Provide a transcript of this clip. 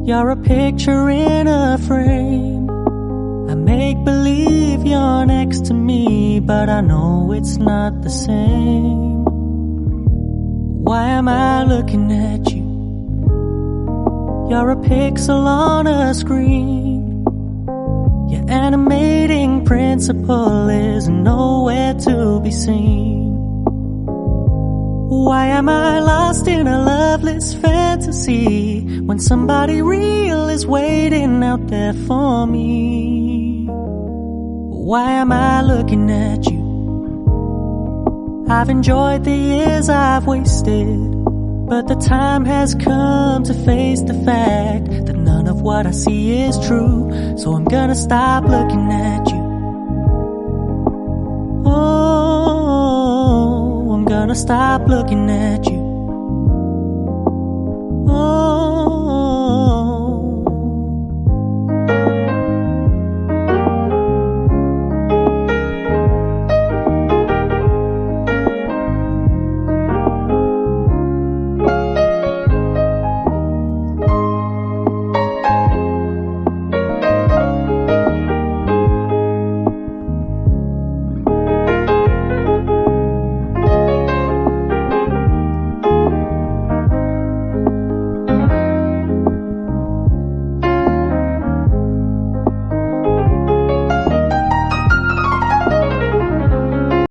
You're a picture in a frame. I make believe you're next to me, but I know it's not the same. Why am I looking at you? You're a pixel on a screen. Your animating principle is nowhere to be seen. Why am I lost in a loveless fantasy when somebody real is waiting out there for me? Why am I looking at you? I've enjoyed the years I've wasted, but the time has come to face the fact that none of what I see is true. So I'm gonna stop looking at you. Oh, I'm gonna stop looking at you.